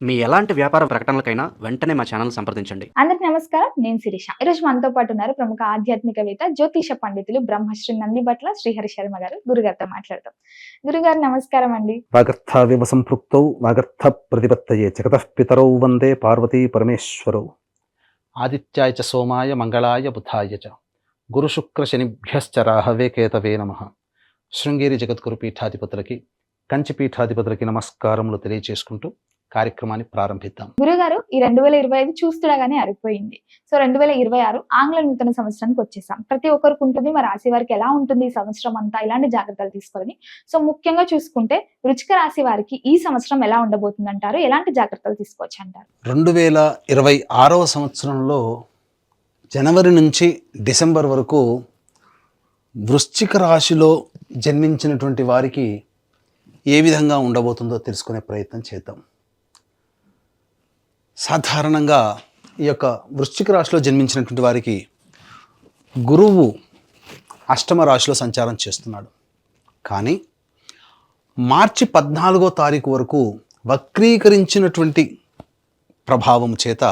మీ ఎలాంటి వ్యాపార ప్రకటనలకైనా వెంటనే మా ఛానల్ సంప్రదించండి. అందరికి నమస్కారం. నేను శిరీష. ఈరోజు మనతో పాటు ఉన్నారు ప్రముఖ ఆధ్యాత్మికవేత్త, జ్యోతిష పండితులు బ్రహ్మశ్రీ నందిబట్ల శ్రీహరి శర్మ గారు. గురుగారితో మాట్లాడతాం. గురుగారు నమస్కారం అండి. వాగర్థావివ సంపృక్తౌ వాగర్థ ప్రతిపత్తయే జగతః పితరౌ వందే పార్వతీ పరమేశ్వరౌ. ఆదిత్యాయ చ సోమాయ మంగళాయ బుధాయ చ గురు శుక్ర శనిభ్యశ్చ రాహవే కేతవే నమః. శృంగేరి జగద్గురు పీఠాధిపతులకి, కంచి పీఠాధిపతులకి నమస్కారములు తెలియజేసుకుంటూ కార్యక్రమాన్ని ప్రారంభిద్దాం. గురుగారు, ఈ 2025 చూస్తుండగానే అరిపోయింది. సో 2026 ఆంగ్ల నూతన సంవత్సరానికి వచ్చేసాం. ప్రతి ఒక్కరికి ఉంటుంది, మరి రాశి వారికి ఎలా ఉంటుంది ఈ సంవత్సరం అంతా, ఇలాంటి జాగ్రత్తలు తీసుకోవాలని. సో ముఖ్యంగా చూసుకుంటే వృశ్చిక రాశి వారికి ఈ సంవత్సరం ఎలా ఉండబోతుంది అంటారు? ఎలాంటి జాగ్రత్తలు తీసుకోవచ్చు అంటారు? 2026వ సంవత్సరంలో జనవరి నుంచి డిసెంబర్ వరకు వృశ్చిక రాశిలో జన్మించినటువంటి వారికి ఏ విధంగా ఉండబోతుందో తెలుసుకునే ప్రయత్నం చేద్దాం. సాధారణంగా ఈ యొక్క వృశ్చిక రాశిలో జన్మించినటువంటి వారికి గురువు అష్టమ రాశిలో సంచారం చేస్తున్నాడు. కానీ మార్చి 14వ తారీఖు వరకు వక్రీకరించినటువంటి ప్రభావం చేత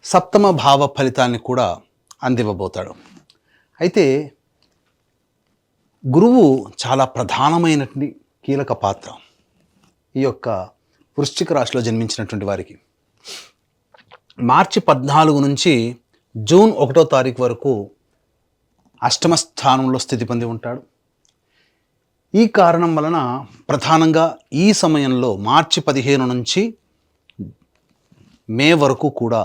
సప్తమ భావ ఫలితాన్ని కూడా అందివ్వబోతాడు. అయితే గురువు చాలా ప్రధానమైనటువంటి కీలక పాత్ర ఈ యొక్క వృశ్చిక రాశిలో జన్మించినటువంటి వారికి. మార్చి 14 నుంచి జూన్ 1వ తారీఖు వరకు అష్టమ స్థానంలో స్థితి పొంది ఉంటాడు. ఈ కారణం వలన ప్రధానంగా ఈ సమయంలో మార్చి 15 నుంచి మే వరకు కూడా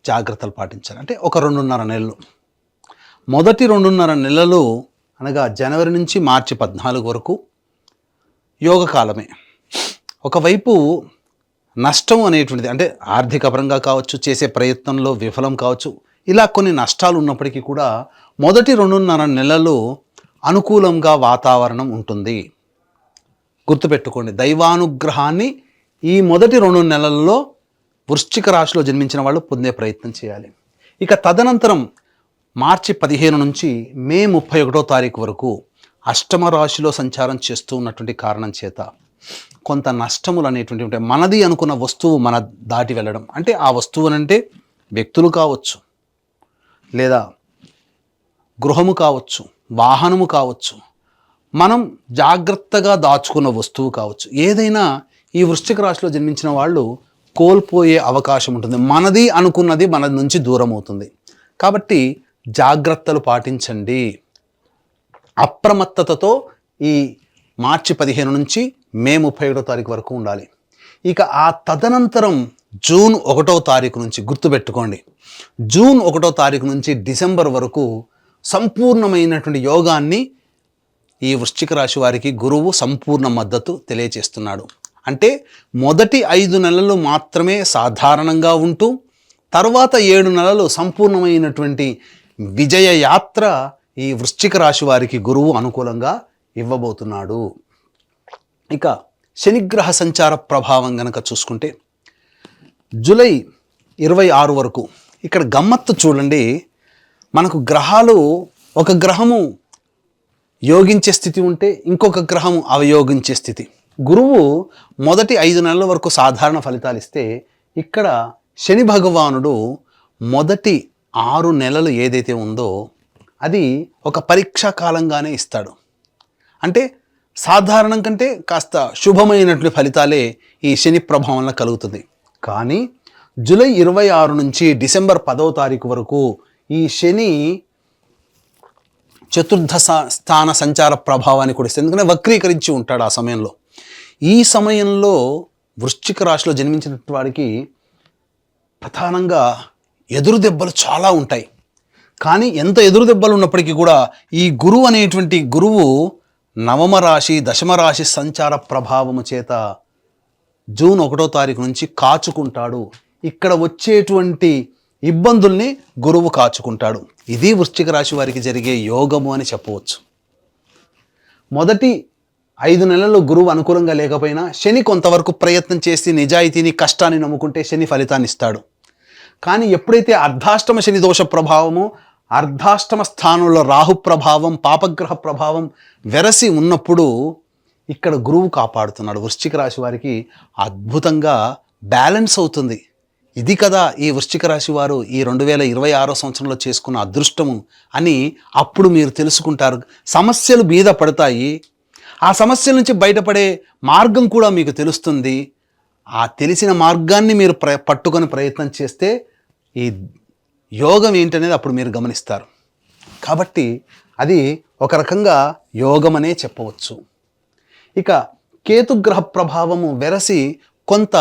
జాగ్రత్తలు పాటించాలి. అంటే ఒక 2.5 నెలలు. మొదటి 2.5 నెలలు అనగా జనవరి నుంచి మార్చి 14 వరకు యోగకాలమే. ఒకవైపు నష్టం అనేటువంటిది, అంటే ఆర్థిక పరంగా కావచ్చు, చేసే ప్రయత్నంలో విఫలం కావచ్చు, ఇలా కొన్ని నష్టాలు ఉన్నప్పటికీ కూడా మొదటి 2.5 నెలలు అనుకూలంగా వాతావరణం ఉంటుంది. గుర్తుపెట్టుకోండి, దైవానుగ్రహాన్ని ఈ మొదటి 2 నెలల్లో వృశ్చిక రాశిలో జన్మించిన వాళ్ళు పొందే ప్రయత్నం చేయాలి. ఇక తదనంతరం మార్చి 15 నుంచి మే 31వ తారీఖు వరకు అష్టమ రాశిలో సంచారం చేస్తూ ఉన్నటువంటి కారణం చేత కొంత నష్టములు అనేటువంటి ఉంటాయి. మనది అనుకున్న వస్తువు మన దాటి వెళ్ళడం, అంటే ఆ వస్తువునంటే వ్యక్తులు కావచ్చు, లేదా గృహము కావచ్చు, వాహనము కావచ్చు, మనం జాగ్రత్తగా దాచుకున్న వస్తువు కావచ్చు, ఏదైనా ఈ వృశ్చిక రాశిలో జన్మించిన వాళ్ళు కోల్పోయే అవకాశం ఉంటుంది. మనది అనుకున్నది మన నుంచి దూరం అవుతుంది. కాబట్టి జాగ్రత్తలు పాటించండి. అప్రమత్తతతో ఈ మార్చి 15 నుంచి మే 31వ తారీఖు వరకు ఉండాలి. ఇక ఆ తదనంతరం జూన్ 1వ తారీఖు నుంచి, గుర్తుపెట్టుకోండి, జూన్ 1వ తారీఖు నుంచి డిసెంబర్ వరకు సంపూర్ణమైనటువంటి యోగాన్ని ఈ వృశ్చిక రాశి వారికి గురువు సంపూర్ణ మద్దతు తెలియజేస్తున్నాడు. అంటే మొదటి 5 నెలలు మాత్రమే సాధారణంగా ఉంటూ తర్వాత 7 నెలలు సంపూర్ణమైనటువంటి విజయ యాత్ర ఈ వృశ్చిక రాశి వారికి గురువు అనుకూలంగా ఇవ్వబోతున్నాడు. ఇక శనిగ్రహ సంచార ప్రభావం గనక చూసుకుంటే జూలై 26 వరకు ఇక్కడ గమ్మత్తు చూడండి. మనకు గ్రహాలు, ఒక గ్రహము యోగించే స్థితి ఉంటే ఇంకొక గ్రహము అవయోగించే స్థితి. గురువు మొదటి 5 నెలల వరకు సాధారణ ఫలితాలు ఇస్తే, ఇక్కడ శని భగవానుడు మొదటి 6 నెలలు ఏదైతే ఉందో అది ఒక పరీక్షా కాలంగానే ఇస్తాడు. అంటే సాధారణం కంటే కాస్త శుభమైనటువంటి ఫలితాలే ఈ శని ప్రభావంలో కలుగుతుంది. కానీ జూలై 26 నుంచి డిసెంబర్ 10వ తారీఖు వరకు ఈ శని చతుర్థ స్థాన సంచార ప్రభావాన్ని కూడా ఇస్తుంది. ఎందుకంటే వక్రీకరించి ఉంటాడు ఆ సమయంలో. ఈ సమయంలో వృశ్చిక రాశిలో జన్మించినటువంటి వాడికి ప్రధానంగా ఎదురు దెబ్బలు చాలా ఉంటాయి. కానీ ఎంత ఎదురు దెబ్బలు ఉన్నప్పటికీ కూడా ఈ గురువు అనేటువంటి గురువు నవమ రాశి, దశమ రాశి సంచార ప్రభావము చేత జూన్ 1వ తారీఖు నుంచి కాచుకుంటాడు. ఇక్కడ వచ్చేటువంటి ఇబ్బందుల్ని గురువు కాచుకుంటాడు. ఇది వృశ్చిక రాశి వారికి జరిగే యోగము అని చెప్పవచ్చు. మొదటి 5 నెలల్లో గురువు అనుకూలంగా లేకపోయినా శని కొంతవరకు ప్రయత్నం చేసి నిజాయితీని, కష్టాన్ని నమ్ముకుంటే శని ఫలితాన్ని ఇస్తాడు. కానీ ఎప్పుడైతే అర్ధాష్టమ శని దోష ప్రభావమో, అర్ధాష్టమ స్థానంలో రాహు ప్రభావం, పాపగ్రహ ప్రభావం వెరసి ఉన్నప్పుడు ఇక్కడ గురువు కాపాడుతున్నాడు. వృశ్చిక రాశి వారికి అద్భుతంగా బ్యాలెన్స్ అవుతుంది. ఇది కదా ఈ వృశ్చిక రాశి వారు ఈ 2026 సంవత్సరంలో చేసుకున్న అదృష్టము అని అప్పుడు మీరు తెలుసుకుంటారు. సమస్యలు మీద పడతాయి. ఆ సమస్యల నుంచి బయటపడే మార్గం కూడా మీకు తెలుస్తుంది. ఆ తెలిసిన మార్గాన్ని మీరు పట్టుకొని ప్రయత్నం చేస్తే ఈ యోగం ఏంటనేది అప్పుడు మీరు గమనిస్తారు. కాబట్టి అది ఒక రకంగా యోగమనే చెప్పవచ్చు. ఇక కేతుగ్రహ ప్రభావము వెరసి కొంత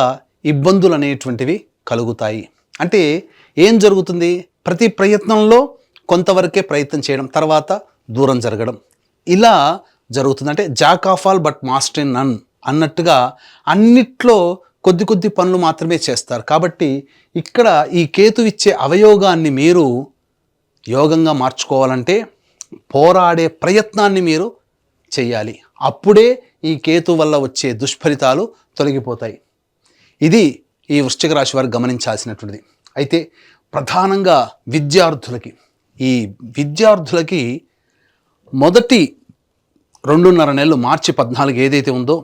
ఇబ్బందులు అనేటువంటివి కలుగుతాయి. అంటే ఏం జరుగుతుంది? ప్రతి ప్రయత్నంలో కొంతవరకే ప్రయత్నం చేయడం, తర్వాత దూరం జరగడం, ఇలా జరుగుతుంది. అంటే jack of all but master in none అన్నట్టుగా అన్నిట్లో కొద్ది కొద్ది పనులు మాత్రమే చేస్తారు. కాబట్టి ఇక్కడ ఈ కేతు ఇచ్చే అవయోగాన్ని మీరు యోగంగా మార్చుకోవాలంటే పోరాడే ప్రయత్నాన్ని మీరు చేయాలి. అప్పుడే ఈ కేతు వల్ల వచ్చే దుష్ఫలితాలు తొలగిపోతాయి. ఇది ఈ వృశ్చిక రాశి వారు గమనించాల్సినటువంటిది. అయితే ప్రధానంగా విద్యార్థులకి మొదటి 2.5 నెలలు మార్చి 14 ఏదైతే ఉందో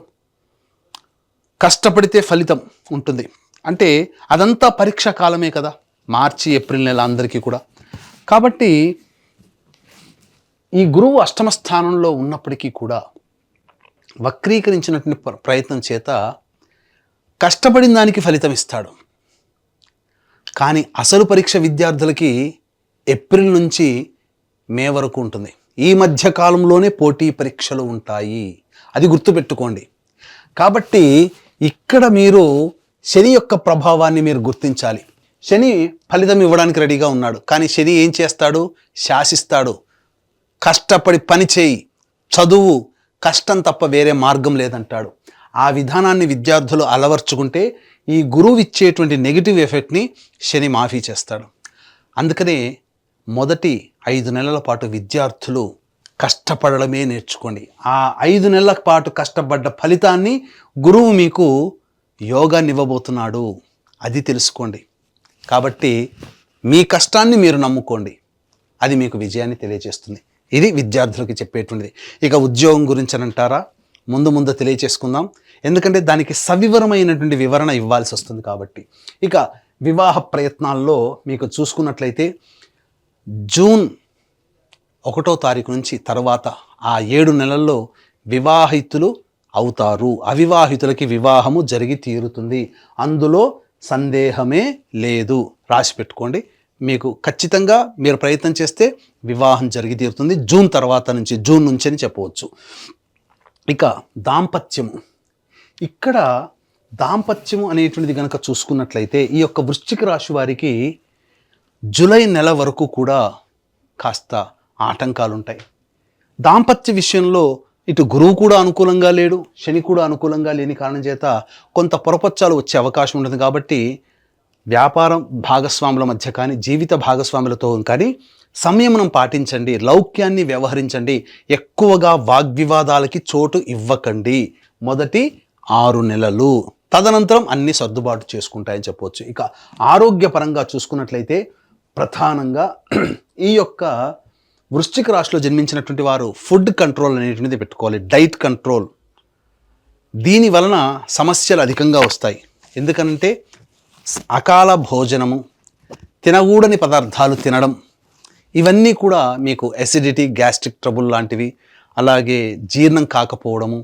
కష్టపడితే ఫలితం ఉంటుంది. అంటే అదంతా పరీక్షా కాలమే కదా, మార్చి ఏప్రిల్ నెల అందరికీ కూడా. కాబట్టి ఈ గురువు అష్టమ స్థానంలో ఉన్నప్పటికీ కూడా వక్రీకరించినటువంటి ప్రయత్నం చేత కష్టపడిన దానికి ఫలితం ఇస్తాడు. కానీ అసలు పరీక్ష విద్యార్థులకి ఏప్రిల్ నుంచి మే వరకు ఉంటుంది. ఈ మధ్య కాలంలోనే పోటీ పరీక్షలు ఉంటాయి, అది గుర్తుపెట్టుకోండి. కాబట్టి ఇక్కడ మీరు శని యొక్క ప్రభావాన్ని మీరు గుర్తించాలి. శని ఫలితం ఇవ్వడానికి రెడీగా ఉన్నాడు, కానీ శని ఏం చేస్తాడు? శాసిస్తాడు. కష్టపడి పని చేయి, చదువు, కష్టం తప్ప వేరే మార్గం లేదంటాడు. ఆ విధానాన్ని విద్యార్థులు అలవర్చుకుంటే ఈ గురువు ఇచ్చేటువంటి నెగిటివ్ ఎఫెక్ట్ని శని మాఫీ చేస్తాడు. అందుకనే మొదటి 5 నెలల పాటు విద్యార్థులు కష్టపడడమే నేర్చుకోండి. ఆ 5 నెలల పాటు కష్టపడ్డ ఫలితాన్ని గురువు మీకు యోగాన్ని ఇవ్వబోతున్నాడు, అది తెలుసుకోండి. కాబట్టి మీ కష్టాన్ని మీరు నమ్ముకోండి, అది మీకు విజయాన్ని తెలియజేస్తుంది. ఇది విద్యార్థులకి చెప్పేటువంటిది. ఇక ఉద్యోగం గురించి అని అంటారా, ముందు తెలియచేసుకుందాం, ఎందుకంటే దానికి సవివరమైనటువంటి వివరణ ఇవ్వాల్సి వస్తుంది. కాబట్టి ఇక వివాహ ప్రయత్నాల్లో మీకు చూసుకున్నట్లయితే జూన్ 1వ తారీఖు నుంచి తర్వాత ఆ 7 నెలల్లో వివాహితులు అవుతారు. అవివాహితులకి వివాహము జరిగి తీరుతుంది, అందులో సందేహమే లేదు. రాసి పెట్టుకోండి. మీకు ఖచ్చితంగా మీరు ప్రయత్నం చేస్తే వివాహం జరిగి తీరుతుంది జూన్ తర్వాత నుంచి, జూన్ నుంచి అని చెప్పవచ్చు. ఇక దాంపత్యము, ఇక్కడ దాంపత్యము అనేటువంటిది కనుక చూసుకున్నట్లయితే ఈ యొక్క వృశ్చిక రాశి వారికి జూలై నెల వరకు కూడా కాస్త ఆటంకాలు ఉంటాయి. దాంపత్య విషయంలో ఇటు గురువు కూడా అనుకూలంగా లేడు, శని కూడా అనుకూలంగా లేని కారణం చేత కొంత పొరపచ్చాలు వచ్చే అవకాశం ఉంటుంది. కాబట్టి వ్యాపారం భాగస్వాముల మధ్య కానీ, జీవిత భాగస్వాములతో కానీ సంయమనం పాటించండి, లౌక్యాన్ని వ్యవహరించండి, ఎక్కువగా వాగ్వివాదాలకి చోటు ఇవ్వకండి మొదటి 6 నెలలు. తదనంతరం అన్ని సర్దుబాటు చేసుకుంటాయని చెప్పవచ్చు. ఇక ఆరోగ్యపరంగా చూసుకున్నట్లయితే ప్రధానంగా ఈ యొక్క వృశ్చిక రాశిలో జన్మించినటువంటి వారు ఫుడ్ కంట్రోల్ అనేటువంటిది పెట్టుకోవాలి, డైట్ కంట్రోల్. దీని వలన సమస్యలు అధికంగా వస్తాయి. ఎందుకంటే అకాల భోజనము, తినకూడని పదార్థాలు తినడం, ఇవన్నీ కూడా మీకు ఎసిడిటీ, గ్యాస్ట్రిక్ ట్రబుల్ లాంటివి, అలాగే జీర్ణం కాకపోవడము,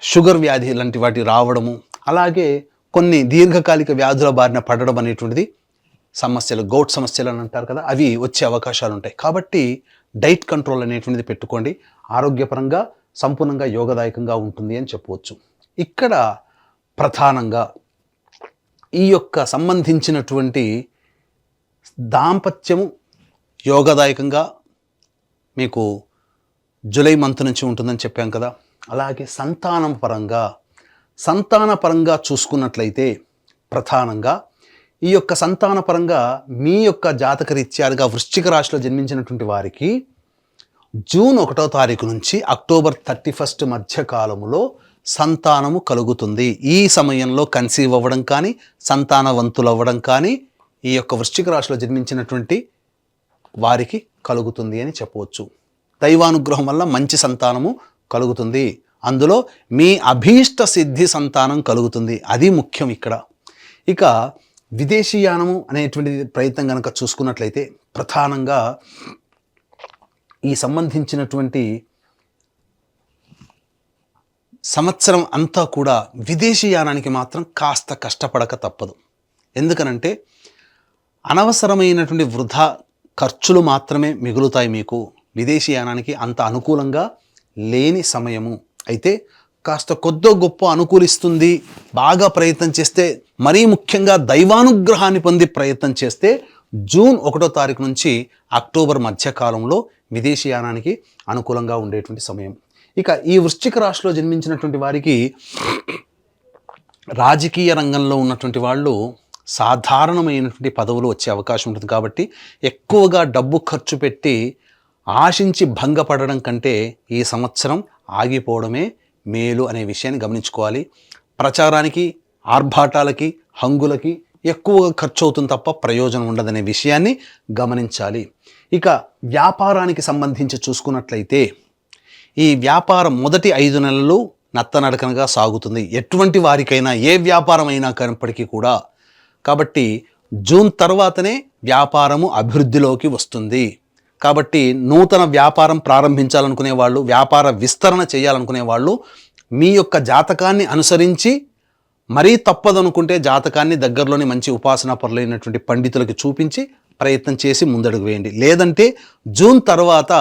షుగర్ వ్యాధి లాంటి వాటి రావడము, అలాగే కొన్ని దీర్ఘకాలిక వ్యాధుల బారిన పడడం అనేటువంటిది సమస్యలు, గౌట్ సమస్యలు అని అంటారు కదా, అవి వచ్చే అవకాశాలు ఉంటాయి. కాబట్టి డైట్ కంట్రోల్ అనేటువంటిది పెట్టుకోండి, ఆరోగ్యపరంగా సంపూర్ణంగా యోగదాయకంగా ఉంటుంది అని చెప్పవచ్చు. ఇక్కడ ప్రధానంగా ఈ యొక్క సంబంధించినటువంటి దాంపత్యము యోగదాయకంగా మీకు జూలై మంత్ నుంచి ఉంటుందని చెప్పాం కదా. అలాగే సంతానపరంగా చూసుకున్నట్లయితే ప్రధానంగా ఈ యొక్క సంతానపరంగా మీ యొక్క జాతక రీత్యాలుగా వృశ్చిక రాశిలో జన్మించినటువంటి వారికి జూన్ 1వ తారీఖు నుంచి అక్టోబర్ 31 మధ్య కాలములో సంతానము కలుగుతుంది. ఈ సమయంలో కన్సీవ్ అవ్వడం కానీ, సంతానవంతులు అవ్వడం కానీ ఈ యొక్క వృశ్చిక రాశిలో జన్మించినటువంటి వారికి కలుగుతుంది అని చెప్పవచ్చు. దైవానుగ్రహం వల్ల మంచి సంతానము కలుగుతుంది, అందులో మీ అభీష్ట సిద్ధి సంతానం కలుగుతుంది, అది ముఖ్యం ఇక్కడ. ఇక విదేశీయానము అనేటువంటి ప్రయత్నం కనుక చూసుకున్నట్లయితే ప్రధానంగా ఈ సంబంధించినటువంటి సంవత్సరం అంతా కూడా విదేశీయానానికి మాత్రం కాస్త కష్టపడక తప్పదు. ఎందుకనంటే అనవసరమైనటువంటి వృధా ఖర్చులు మాత్రమే మిగులుతాయి మీకు. విదేశీయానానికి అంత అనుకూలంగా లేని సమయము. అయితే కాస్త కొద్దో గొప్ప అనుకూలిస్తుంది, బాగా ప్రయత్నం చేస్తే, మరీ ముఖ్యంగా దైవానుగ్రహాన్ని పొంది ప్రయత్నం చేస్తే జూన్ 1వ తారీఖు నుంచి అక్టోబర్ మధ్యకాలంలో విదేశీయానానికి అనుకూలంగా ఉండేటువంటి సమయం. ఇక ఈ వృశ్చిక రాశిలో జన్మించినటువంటి వారికి రాజకీయ రంగంలో ఉన్నటువంటి వాళ్ళు సాధారణమైనటువంటి పదవులు వచ్చే అవకాశం ఉంటుంది. కాబట్టి ఎక్కువగా డబ్బు ఖర్చు పెట్టి ఆశించి భంగపడడం కంటే ఈ సంవత్సరం ఆగిపోవడమే మేలు అనే విషయాన్ని గమనించుకోవాలి. ప్రచారానికి, ఆర్భాటాలకి, హంగులకి ఎక్కువగా ఖర్చు అవుతుంది తప్ప ప్రయోజనం ఉండదనే విషయాన్ని గమనించాలి. ఇక వ్యాపారానికి సంబంధించి చూసుకున్నట్లయితే ఈ వ్యాపారం మొదటి 5 నెలలు నత్తనడకనగా సాగుతుంది. ఎటువంటి వారికైనా ఏ వ్యాపారం అయినా కనప్పటికీ కూడా. కాబట్టి జూన్ తర్వాతనే వ్యాపారము అభివృద్ధిలోకి వస్తుంది. కాబట్టి నూతన వ్యాపారం ప్రారంభించాలనుకునే వాళ్ళు, వ్యాపార విస్తరణ చేయాలనుకునే వాళ్ళు మీ యొక్క జాతకాన్ని అనుసరించి, మరీ తప్పదనుకుంటే జాతకాన్ని దగ్గరలోని మంచి ఉపాసనా పరులైనటువంటి పండితులకు చూపించి ప్రయత్నం చేసి ముందడుగు వేయండి. లేదంటే జూన్ తర్వాత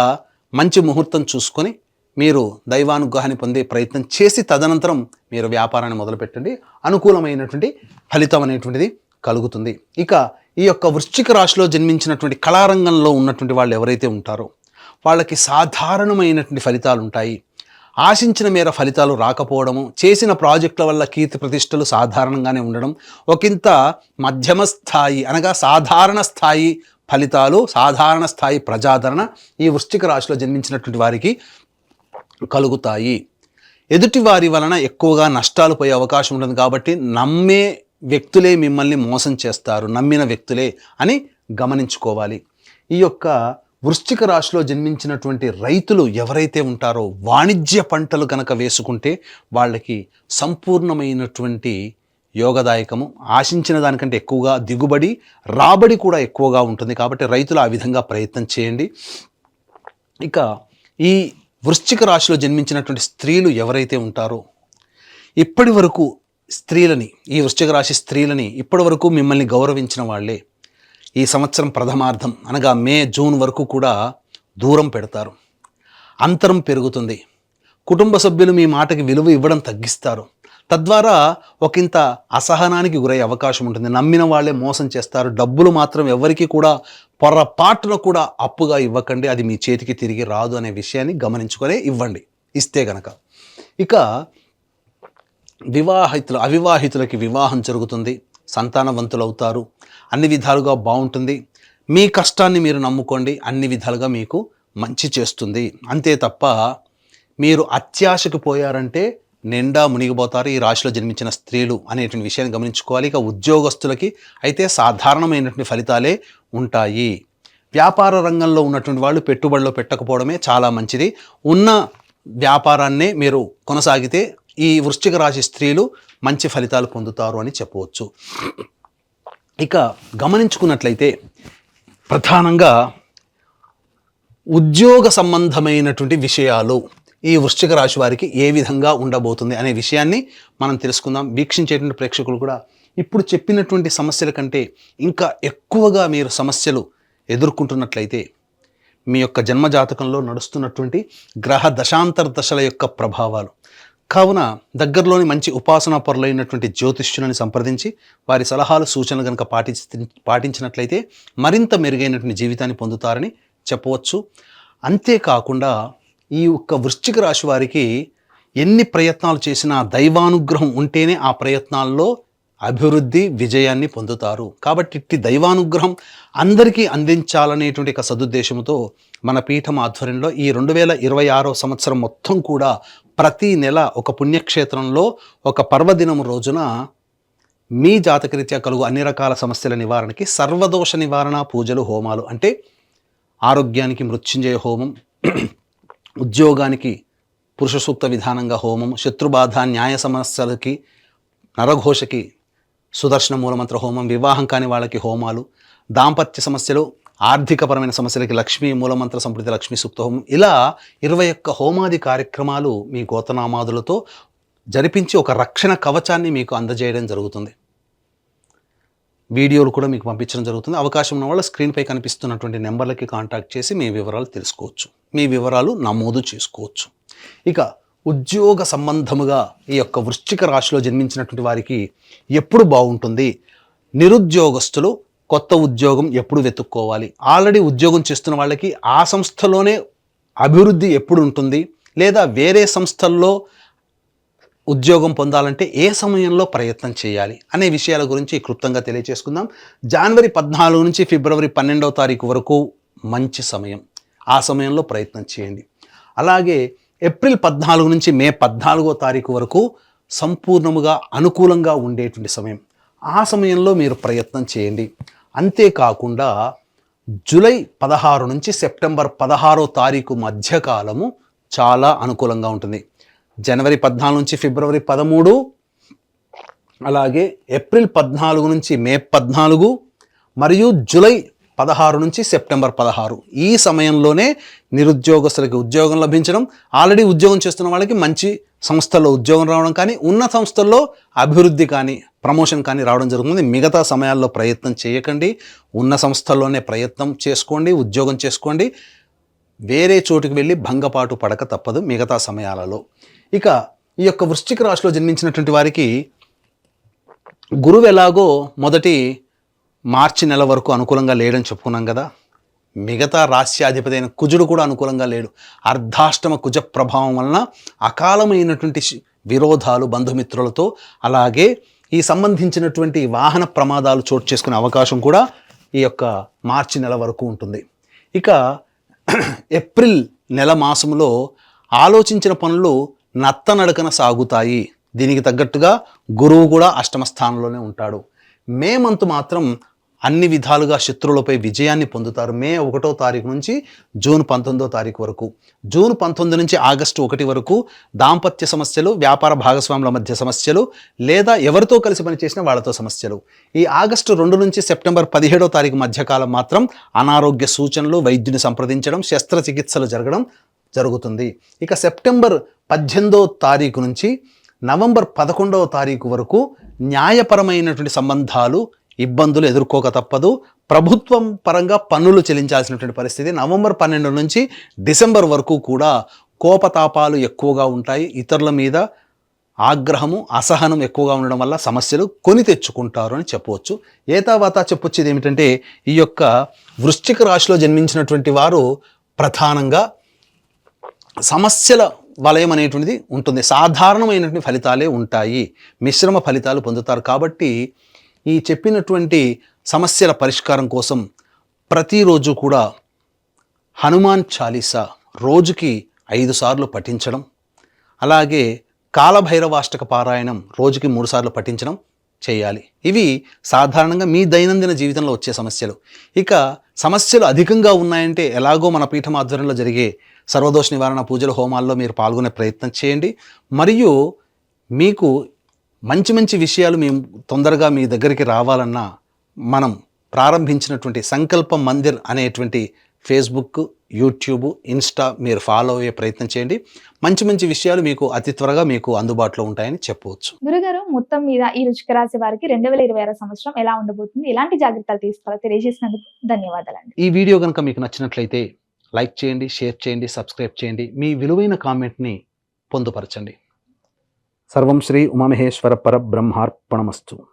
మంచి ముహూర్తం చూసుకొని మీరు దైవానుగ్రహాన్ని పొందే ప్రయత్నం చేసి తదనంతరం మీరు వ్యాపారాన్ని మొదలుపెట్టండి. అనుకూలమైనటువంటి ఫలితం అనేటువంటిది కలుగుతుంది. ఇక ఈ యొక్క వృశ్చిక రాశిలో జన్మించినటువంటి కళారంగంలో ఉన్నటువంటి వాళ్ళు ఎవరైతే ఉంటారో వాళ్ళకి సాధారణమైనటువంటి ఫలితాలు ఉంటాయి. ఆశించిన మేర ఫలితాలు రాకపోవడము, చేసిన ప్రాజెక్టుల వల్ల కీర్తి ప్రతిష్టలు సాధారణంగానే ఉండడం, ఒకంత మధ్యమ స్థాయి అనగా సాధారణ స్థాయి ఫలితాలు, సాధారణ స్థాయి ప్రజాదరణ ఈ వృశ్చిక రాశిలో జన్మించినటువంటి వారికి కలుగుతాయి. ఎదుటి వారి వలన ఎక్కువగా నష్టాలు పోయే అవకాశం ఉంటుంది. కాబట్టి నమ్మే వ్యక్తులే మిమ్మల్ని మోసం చేస్తారు, నమ్మిన వ్యక్తులే అని గమనించుకోవాలి. ఈ యొక్క వృశ్చిక రాశిలో జన్మించినటువంటి రైతులు ఎవరైతే ఉంటారో వాణిజ్య పంటలు కనుక వేసుకుంటే వాళ్ళకి సంపూర్ణమైనటువంటి యోగదాయకము, ఆశించిన దానికంటే ఎక్కువగా దిగుబడి, రాబడి కూడా ఎక్కువగా ఉంటుంది. కాబట్టి రైతులు ఆ విధంగా ప్రయత్నం చేయండి. ఇక ఈ వృశ్చిక రాశిలో జన్మించినటువంటి స్త్రీలు ఎవరైతే ఉంటారో ఇప్పటి వరకు స్త్రీలని, ఈ వృశ్చిక రాశి స్త్రీలని ఇప్పటి వరకు మిమ్మల్ని గౌరవించిన వాళ్ళే ఈ సంవత్సరం ప్రథమార్థం అనగా మే, జూన్ వరకు కూడా దూరం పెడతారు. అంతరం పెరుగుతుంది. కుటుంబ సభ్యులు మీ మాటకి విలువ ఇవ్వడం తగ్గిస్తారు. తద్వారా ఒకంత అసహనానికి గురయ్యే అవకాశం ఉంటుంది. నమ్మిన వాళ్ళే మోసం చేస్తారు. డబ్బులు మాత్రం ఎవరికి కూడా పొరపాటున కూడా అప్పుగా ఇవ్వకండి, అది మీ చేతికి తిరిగి రాదు అనే విషయాన్ని గమనించుకొని ఇవ్వండి ఇస్తే గనక. ఇక అవివాహితులకి వివాహం జరుగుతుంది, సంతానవంతులు అవుతారు, అన్ని విధాలుగా బాగుంటుంది. మీ కష్టాన్ని మీరు నమ్ముకోండి, అన్ని విధాలుగా మీకు మంచి చేస్తుంది. అంతే తప్ప మీరు అత్యాశకు పోయారంటే నిండా మునిగిపోతారు ఈ రాశిలో జన్మించిన స్త్రీలు అనేటువంటి విషయాన్ని గమనించుకోవాలి. ఇక ఉద్యోగస్తులకి అయితే సాధారణమైనటువంటి ఫలితాలే ఉంటాయి. వ్యాపార రంగంలో ఉన్నటువంటి వాళ్ళు పెట్టుబడిలో పెట్టకపోవడమే చాలా మంచిది. ఉన్న వ్యాపారాన్నే మీరు కొనసాగితే ఈ వృశ్చిక రాశి స్త్రీలు మంచి ఫలితాలు పొందుతారు అని చెప్పవచ్చు. ఇక గమనించుకున్నట్లయితే ప్రధానంగా ఉద్యోగ సంబంధమైనటువంటి విషయాలు ఈ వృశ్చిక రాశి వారికి ఏ విధంగా ఉండబోతుంది అనే విషయాన్ని మనం తెలుసుకుందాం. వీక్షించేటువంటి ప్రేక్షకులు కూడా ఇప్పుడు చెప్పినటువంటి సమస్యల కంటే ఇంకా ఎక్కువగా మీరు సమస్యలు ఎదుర్కొంటున్నట్లయితే మీ యొక్క జన్మజాతకంలో నడుస్తున్నటువంటి గ్రహ దశాంతర దశల యొక్క ప్రభావాలు కావున దగ్గరలోని మంచి ఉపాసనా పరులైనటువంటి జ్యోతిష్యులను సంప్రదించి వారి సలహాలు సూచనలు కనుక పాటించినట్లయితే మరింత మెరుగైనటువంటి జీవితాన్ని పొందుతారని చెప్పవచ్చు. అంతేకాకుండా ఈ యొక్క వృశ్చిక రాశి వారికి ఎన్ని ప్రయత్నాలు చేసినా దైవానుగ్రహం ఉంటేనే ఆ ప్రయత్నాల్లో అభివృద్ధి, విజయాన్ని పొందుతారు. కాబట్టి ఇట్టి దైవానుగ్రహం అందరికీ అందించాలనేటువంటి ఒక సదుద్దేశంతో మన పీఠం ఆధ్వర్యంలో ఈ 2026 సంవత్సరం మొత్తం కూడా ప్రతి నెల ఒక పుణ్యక్షేత్రంలో ఒక పర్వదినం రోజున మీ జాతకరీత్యా కలుగు అన్ని రకాల సమస్యల నివారణకి సర్వదోష నివారణ పూజలు, హోమాలు అంటే ఆరోగ్యానికి మృత్యుంజయ హోమం, ఉద్యోగానికి పురుష సూక్త విధానంగా హోమం, శత్రుబాధ, న్యాయ సమస్యలకి, నరఘోషకి సుదర్శన మూలమంత్ర హోమం, వివాహం కాని వాళ్ళకి హోమాలు, దాంపత్య సమస్యలు, ఆర్థికపరమైన సమస్యలకి లక్ష్మీ మూలమంత్ర సంప్రీతి లక్ష్మీ సూక్త హోమం, ఇలా 21 హోమాది కార్యక్రమాలు మీ గోతనామాదులతో జరిపించి ఒక రక్షణ కవచాన్ని మీకు అందజేయడం జరుగుతుంది. వీడియోలు కూడా మీకు పంపించడం జరుగుతుంది. అవకాశం ఉన్న వాళ్ళు స్క్రీన్పై కనిపిస్తున్నటువంటి నెంబర్లకి కాంటాక్ట్ చేసి మీ వివరాలు తెలుసుకోవచ్చు, మీ వివరాలు నమోదు చేసుకోవచ్చు. ఇక ఉద్యోగ సంబంధముగా ఈ యొక్క వృశ్చిక రాశిలో జన్మించినటువంటి వారికి ఎప్పుడు బాగుంటుంది, నిరుద్యోగస్తులు కొత్త ఉద్యోగం ఎప్పుడు వెతుక్కోవాలి, ఆల్రెడీ ఉద్యోగం చేస్తున్న వాళ్ళకి ఆ సంస్థలోనే అభివృద్ధి ఎప్పుడు ఉంటుంది, లేదా వేరే సంస్థల్లో ఉద్యోగం పొందాలంటే ఏ సమయంలో ప్రయత్నం చేయాలి అనే విషయాల గురించి క్లుప్తంగా తెలియజేసుకుందాం. జనవరి 14 నుంచి ఫిబ్రవరి 12వ తారీఖు వరకు మంచి సమయం, ఆ సమయంలో ప్రయత్నం చేయండి. అలాగే ఏప్రిల్ 14 నుంచి మే 14వ తారీఖు వరకు సంపూర్ణముగా అనుకూలంగా ఉండేటువంటి సమయం, ఆ సమయంలో మీరు ప్రయత్నం చేయండి. అంతేకాకుండా జూలై 16 నుంచి సెప్టెంబర్ 16వ తారీఖు మధ్యకాలము చాలా అనుకూలంగా ఉంటుంది. జనవరి 14 నుంచి ఫిబ్రవరి 13, అలాగే ఏప్రిల్ 14 నుంచి మే 14 మరియు జూలై 16 నుంచి సెప్టెంబర్ 16, ఈ సమయంలోనే నిరుద్యోగస్తులకి ఉద్యోగం లభించడం, ఆల్రెడీ ఉద్యోగం చేస్తున్న వాళ్ళకి మంచి సంస్థల్లో ఉద్యోగం రావడం కానీ, ఉన్న సంస్థల్లో అభివృద్ధి కానీ ప్రమోషన్ కానీ రావడం జరుగుతుంది. మిగతా సమయాల్లో ప్రయత్నం చేయకండి, ఉన్న సంస్థల్లోనే ప్రయత్నం చేసుకోండి, ఉద్యోగం చేసుకోండి. వేరే చోటుకు వెళ్ళి భంగపాటు పడక తప్పదు మిగతా సమయాలలో. ఇక ఈ యొక్క వృశ్చిక రాశిలో జన్మించినటువంటి వారికి గురువు ఎలాగో మొదటి మార్చి నెల వరకు అనుకూలంగా లేడని చెప్పుకున్నాం కదా, మిగతా రాశ్యాధిపతి అయిన కుజుడు కూడా అనుకూలంగా లేడు. అర్ధాష్టమ కుజ ప్రభావం వలన అకాలమైనటువంటి విరోధాలు బంధుమిత్రులతో, అలాగే ఈ సంబంధించినటువంటి వాహన ప్రమాదాలు చోటు చేసుకునే అవకాశం కూడా ఈ యొక్క మార్చి నెల వరకు ఉంటుంది. ఇక ఏప్రిల్ నెల మాసంలో ఆలోచించిన పనులు నత్తనడకన సాగుతాయి. దీనికి తగ్గట్టుగా గురువు కూడా అష్టమ స్థానంలోనే ఉంటాడు. మే మంత్ మాత్రం అన్ని విధాలుగా శత్రువులపై విజయాన్ని పొందుతారు. మే 1వ తారీఖు నుంచి జూన్ 19వ తారీఖు వరకు, జూన్ 19 నుంచి ఆగస్టు 1 వరకు దాంపత్య సమస్యలు, వ్యాపార భాగస్వాముల మధ్య సమస్యలు, లేదా ఎవరితో కలిసి పనిచేసిన వాళ్ళతో సమస్యలు. ఈ ఆగస్టు 2 నుంచి సెప్టెంబర్ 17వ తారీఖు మధ్యకాలం మాత్రం అనారోగ్య సూచనలు, వైద్యుని సంప్రదించడం, శస్త్రచికిత్సలు జరుగుతుంది. ఇక సెప్టెంబర్ 18వ తారీఖు నుంచి నవంబర్ 11వ తారీఖు వరకు న్యాయపరమైనటువంటి సంబంధాలు, ఇబ్బందులు ఎదుర్కోక తప్పదు. ప్రభుత్వం పరంగా పన్నులు చెల్లించాల్సినటువంటి పరిస్థితి. నవంబర్ 12 నుంచి డిసెంబర్ వరకు కూడా కోపతాపాలు ఎక్కువగా ఉంటాయి. ఇతరుల మీద ఆగ్రహము, అసహనం ఎక్కువగా ఉండడం వల్ల సమస్యలు కొని తెచ్చుకుంటారు అని చెప్పవచ్చు. ఏతావాతా చెప్పొచ్చేది ఏమిటంటే, ఈ యొక్క వృశ్చిక రాశిలో జన్మించినటువంటి వారు ప్రధానంగా సమస్యల వలయం అనేటువంటిది ఉంటుంది. సాధారణమైనటువంటి ఫలితాలే ఉంటాయి, మిశ్రమ ఫలితాలు పొందుతారు. కాబట్టి ఈ చెప్పినటువంటి సమస్యల పరిష్కారం కోసం ప్రతిరోజు కూడా హనుమాన్ చాలీసా రోజుకి 5 సార్లు పఠించడం, అలాగే కాలభైరవాష్టక పారాయణం రోజుకి 3 సార్లు పఠించడం చేయాలి. ఇవి సాధారణంగా మీ దైనందిన జీవితంలో వచ్చే సమస్యలు. ఇక సమస్యలు అధికంగా ఉన్నాయంటే ఎలాగో మన పీఠం ఆధ్వర్యంలో జరిగే సర్వదోష నివారణ పూజల హోమాల్లో మీరు పాల్గొనే ప్రయత్నం చేయండి. మరియు మీకు మంచి మంచి విషయాలు మేము తొందరగా మీ దగ్గరికి రావాలన్నా మనం ప్రారంభించినటువంటి సంకల్ప మందిర్ అనేటువంటి ఫేస్బుక్, యూట్యూబ్, ఇన్స్టా మీరు ఫాలో అయ్యే ప్రయత్నం చేయండి. మంచి మంచి విషయాలు మీకు అతి త్వరగా మీకు అందుబాటులో ఉంటాయని చెప్పవచ్చు. గురుగారు, మొత్తం మీద ఈ వృశ్చిక రాశి వారికి 2026 సంవత్సరం ఎలా ఉండబోతుంది, ఎలాంటి జాగ్రత్తలు తీసుకోవాలో తెలియజేసినందుకు ధన్యవాదాలండి. ఈ వీడియో కనుక మీకు నచ్చినట్లయితే లైక్ చేయండి, షేర్ చేయండి, సబ్స్క్రైబ్ చేయండి. మీ విలువైన కామెంట్ని పొందుపరచండి. సర్వం శ్రీ ఉమామహేశ్వర పరబ్రహ్మార్పణమస్తు.